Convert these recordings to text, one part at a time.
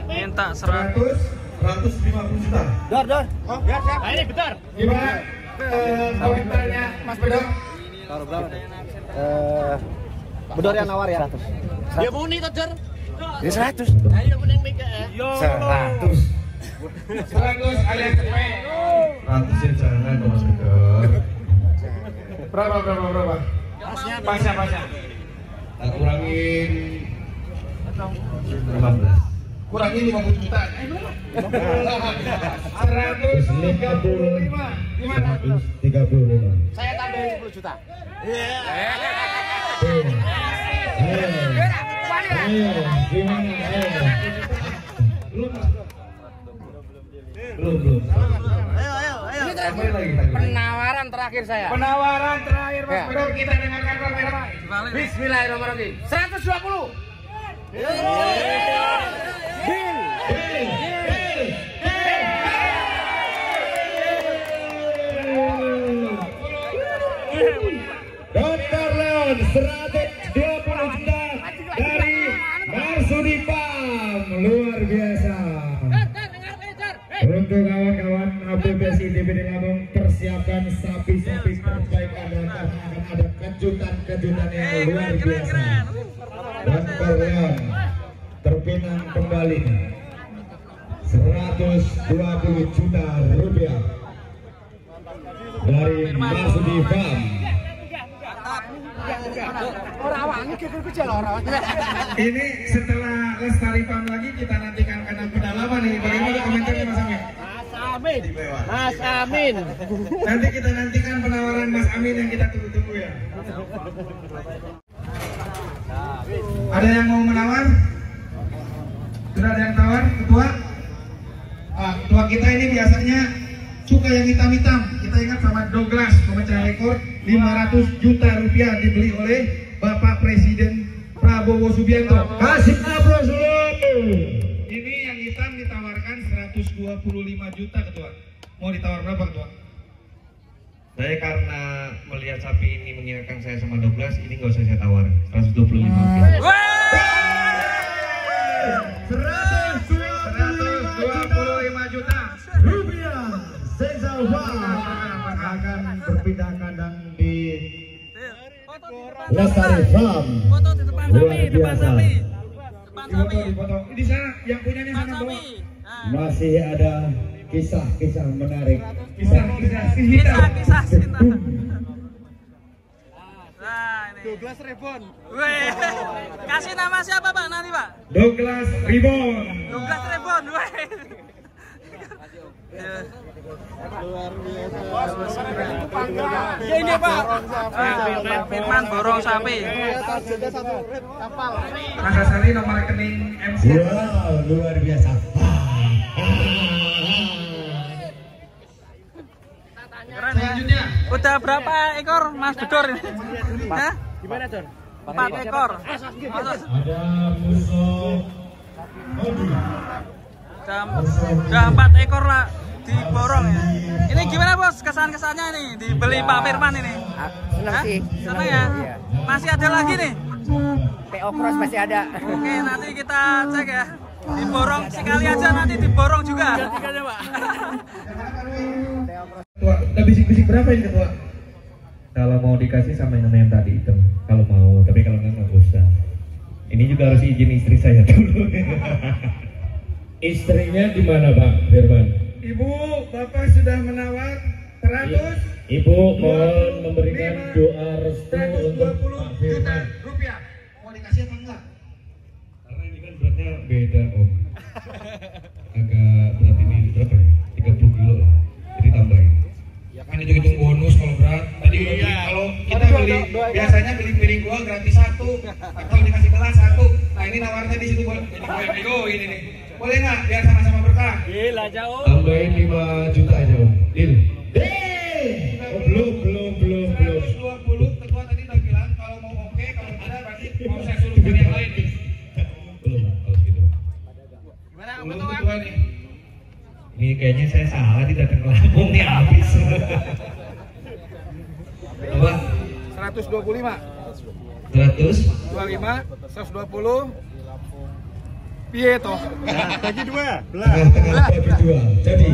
Minta 150 juta. Dor. Oh, ya siap. Nah, ini betul. Gimana komentarnya Mas Bedor? Taruh berapa? Bedor yang nawar ya? 100. Dia muni tuh, Jor. Ini 100. Ayo kuning mega ya. 100. 100 alias cepet. 100 ya jangan dong Mas Bedor. Berapa? Pasnya. Tak kurangin 15. Kurangin 50 juta. 135. Gimana? 135. Saya tambahin 10 juta. Belum. Ayo. Penawaran terakhir saya. Penawaran terakhir Mas Bedor, kita dengarkan kamera. Bismillahirrahmanirrahim. 120. Dr. Leon 120 juta dari Marsudi Farm, luar biasa. Untuk kawan-kawan APBSI DPD Lampung, persiapkan sapi-sapi terbaik Anda karena akan ada kejutan-kejutan yang luar biasa. Dr. Leon terpinang kembali 120 juta rupiah dari Marsudi Farm. Ini setelah Lestari Farm lagi kita nantikan kandang pedalaman nih. Bagaimana komentarnya Mas Amin? Nanti kita nantikan penawaran Mas Amin yang kita tunggu-tunggu ya. Ada yang mau menawar? Sudah ada yang tawar, Ketua? Ketua kita ini biasanya suka yang hitam-hitam. Kita ingat sama Douglas, pemecah rekor 500 juta rupiah dibeli oleh Bapak Presiden Prabowo Subianto. Kasih aplaus dulu. Ini yang hitam ditawarkan 125 juta Ketua. Mau ditawar berapa Ketua? Saya karena melihat sapi ini mengingatkan saya sama Douglas, ini nggak usah saya tawar. 125 rupiah. 125 juta rupiah. Sensal akan berpindah kandang di Lestari Farm. Foto di depan sapi, Di sana yang punyanya sana bawa. Masih ada kisah-kisah menarik. Kisah cinta. Nah, ini. Douglas Rebon. Weh. Kasih nama siapa, Pak? Nanti, Pak. Douglas Rebon. Douglas Rebon, weh. Luar biasa. Ya ini Pak. Firman borong sapi. Mas Asali nomor rekening MC. Wow, luar biasa. Keren ya. Selanjutnya. Udah berapa ekor Mas Bedor ini? Hah? Gimana, Don? 4 ekor. Ada musuh. Udah 4 ekor lah diborong ya. Ini gimana Bos kesan-kesannya ini dibeli Pak Firman ini? Senang sih. Senang ya? Iya. Masih ada lagi nih? PO Cross masih ada. Oke, nanti kita cek ya. Diborong sekali aja, nanti diborong juga. Gantikannya Pak. Ketua, udah bisik-bisik berapa ini Ketua? Kalau mau dikasih sama yang tadi itu, kalau mau, tapi kalau nggak usah. Ini juga harus izin istri saya dulu. Istrinya di mana Pak Firman? Ibu, Bapak sudah menawar 100. Ibu mohon memberikan doa restu untuk 120 Pak juta Firman. rupiah. Mau dikasih apa enggak? Karena ini kan beratnya beda Om. Agak berat ini berapa ya? 30 kilo lah. Jadi tambahin. Ya kan hitung-hitung bonus kalau berat. Tadi udah beli, kalau kita beli biasanya beli piring 2 gratis 1 atau dikasih gelas 1. Nah ini nawarnya di situ boleh. Ini nih. Boleh nggak? Biar sama-sama berkah. Gila jauh. Tambahin 5 juta aja Om. Deal. Oh, belum. 120. Ketua tadi udah bilang kalau mau oke, kalau tidak berarti mau saya suruh cari yang lain nih. Belum, harus gitu. Gimana Belum Ketua? Ketua nih. Ini kayaknya saya salah di datang ke Lampung nih habis. Apa? 125. 100? 25, 120. Piye toh? Bagi dua. Tengah-tengah bagi dua. Jadi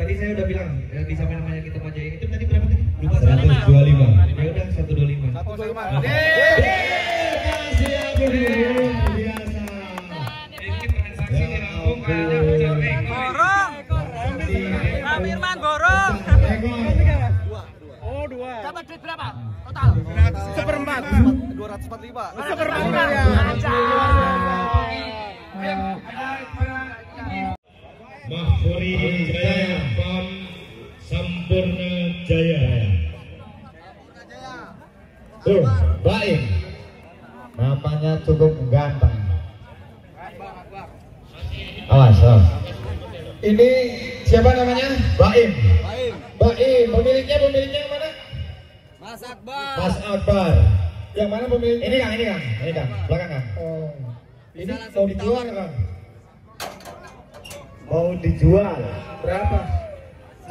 Tadi saya udah bilang yang di samping namanya kita majain itu tadi berapa tadi? lupa 125. Ya udah 125. 125. Ini transaksi dirampung kayaknya bercerai. Borong. Pak Firman borong. Oh, dua. Dapat duit berapa? Total. Seperempat. 245. Seperempat. Mahfuri Jaya Farm Sampurna Jaya. Tuh, baik. Namanya cukup ganteng. Awas, awas. Ini siapa namanya? Baim. Baim. Pemiliknya yang mana? Mas Akbar. Mas Akbar. Yang mana pemiliknya? Ini Kang. Belakang Kang. Oh. Ini mau dijual Kang? Mau dijual. Berapa?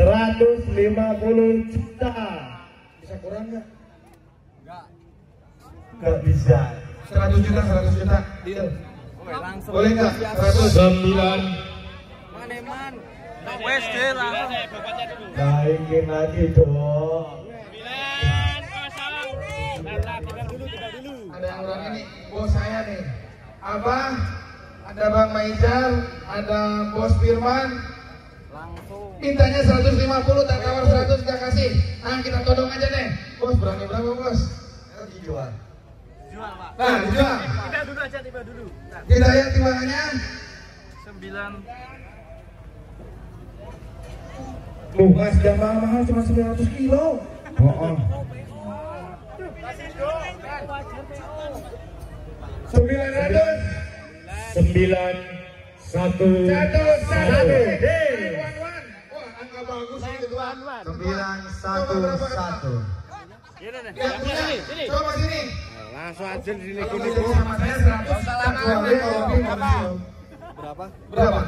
150 juta. Bisa kurang nggak? Nggak bisa. 100 juta. Deal. Langsung. Boleh nggak? 9. Man. Wes deh langsung. Naikin lagi dong. Ada yang orang ini bos saya nih. Abah, ada Bang Maizal, ada Bos Firman. Langsung. Mintanya 150, tak kawar 100 gak kasih. Nah kita todong aja deh. Bos berani berapa bos? Dijual. Jual, Pak. Nah dijual. Tiba dulu aja, tiba dulu. Kita lihat timbangannya. 9. Mas, gak mahal cuma 900 kilo. Oh. 911. Wah angka bagus ini tuan. 911. Yang punya, coba sini. Langsung aja di sini. Sama saya 100. Berapa?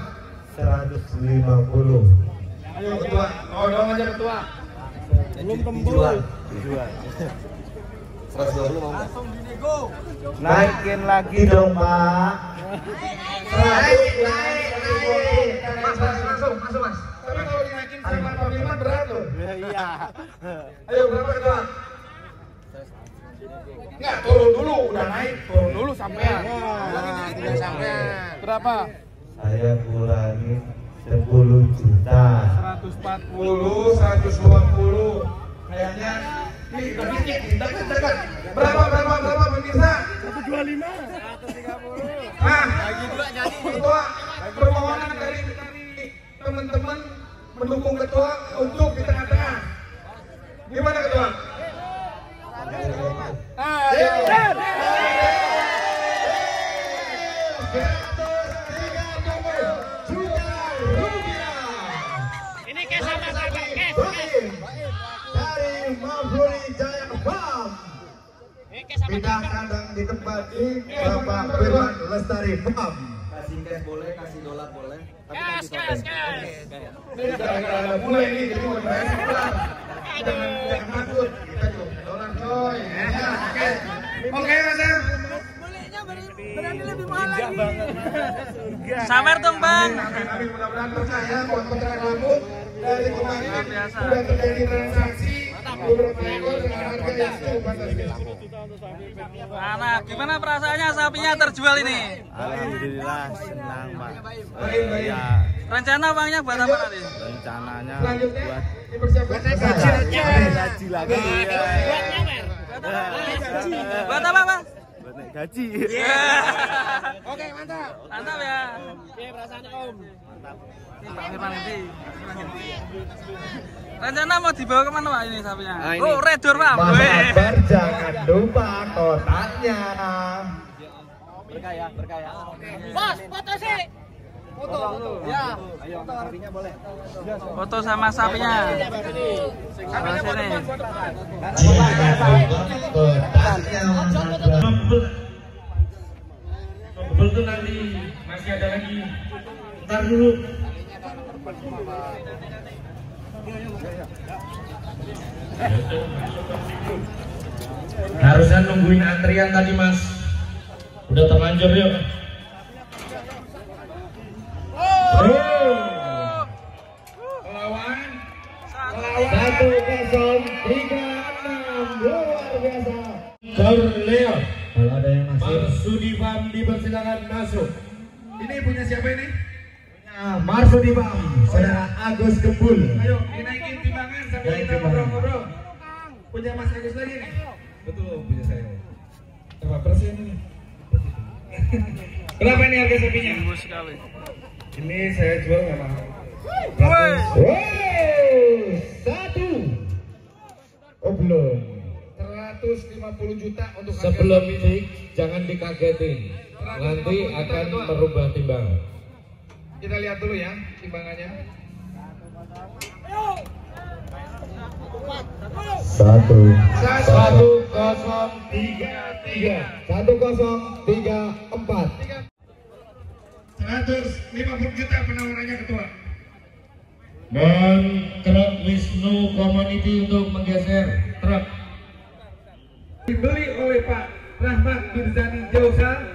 150. Ayo ketua. Oh dong aja ketua. Belum tembus. Langsung dinego. Naikin lagi dong, Pak. Naik. Masuk mas. Tapi kalau dinaikin sama Pak Firman berat loh. Iya. Ayo berapa ketua? Enggak, turun dulu, udah naik. Turun dulu sampean. Tidak sampean. Berapa? Saya kurangi 10 juta. 140, 120. Kayaknya ini udah dikit, dekat. Berapa pemirsa? 125. 130. Nah, ketua permohonan dari teman-teman mendukung ketua untuk di tengah-tengah. Gimana ketua? Ayo. 130 juta rupiah. Ini cash apa cash? Dari Mahfuri Jaya Farm. Pindah kandang di tempat di Bapak Firman Lestari Farm. Kasih cash boleh, kasih dolar boleh. Cash. Ini gara-gara mulai ini jadi mau dibayar sebulan. Jangan takut, kita juga punya dolar coy. Oke Mas Sam. Berani lebih mahal lagi. Sabar dong Bang. Amin, mudah-mudahan percaya buat kontrak rambut dari kemarin sudah terjadi transaksi beberapa ekor dengan harga yang cukup fantastis. Nah, gimana perasaannya sapinya terjual ini? Alhamdulillah senang, Pak. Baik. Ya, Rencana uangnya buat apa nanti? rencananya Selanjutnya buat dipersiapkan gaji lagi. Buat apa Pak? Buat naik gaji. Oke mantap. Mantap ya. Perasaannya Om. Pak Firman nanti. Rencana mau dibawa kemana Pak ini sapinya? Ah, ini. Oh redor Pak. Mas Akbar jangan lupa kotaknya. Berkaya. Bos, foto sih. Foto. Ya. Ayo, sapinya boleh. Foto sama sapinya. Sebelah sini. Kotaknya Betul tuh nanti masih ada lagi. Ntar dulu. harusnya nungguin antrian tadi Mas. Udah terlanjur yuk. Marsudi Farm dipersilakan masuk. Ini punya siapa ini? Marsudi Farm, saudara Agus Kebul. Ayo dinaikin timbangan sambil kita ngobrol-ngobrol. Punya Mas Agus lagi nih? Betul, punya saya. Berapa persen ini? Berapa ini harga sapinya? Bagus sekali. Ini saya jual nggak mahal. Woi. Satu. Oh belum. 150 juta untuk harga Sebelum sapi. ini jangan dikagetin. Nanti akan merubah timbangan. Kita lihat dulu ya timbangannya. Satu. 1033. 1034. 150 juta penawarannya ketua. Dan truk Wisnu Community untuk menggeser truk. Dibeli oleh Pak Rahmat Mirzani Jausa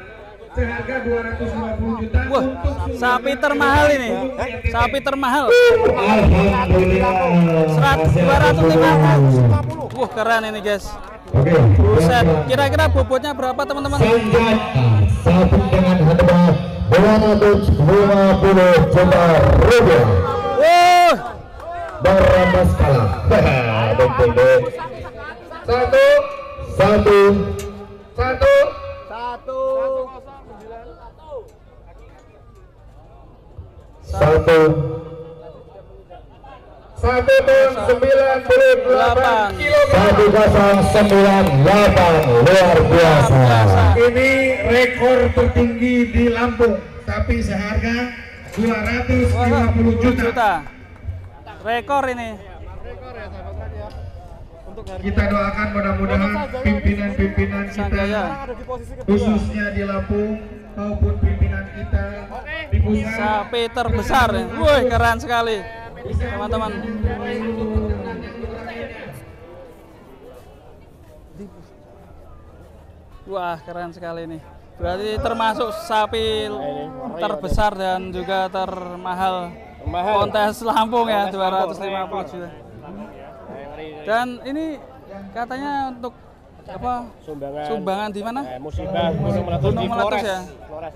seharga 250 juta. Wah, untuk sapi termahal ini. Sapi termahal. Alhamdulillah. 250. Wah, keren ini, guys. Oke. Buset. Kira-kira bobotnya berapa, teman-teman? Sanjata sapi dengan harga 250 juta rupiah. Wah, Berambas kalah. Satu. Satu ton 98 kilogram. 1098 luar biasa. Ini rekor tertinggi di Lampung, tapi seharga 250 juta. Rekor ini. Kita doakan mudah-mudahan pimpinan-pimpinan kita Sanjaya. khususnya di Lampung maupun pimpinan kita di pusat Sapi terbesar. Wih, keren sekali, teman-teman. Wah, keren sekali ini. Berarti termasuk sapi terbesar dan juga termahal kontes Lampung ya, 250 juta. Dan ini katanya untuk apa? Sumbangan di mana? Musibah Gunung Meletus Gunung di Meletus Flores. ya. Flores.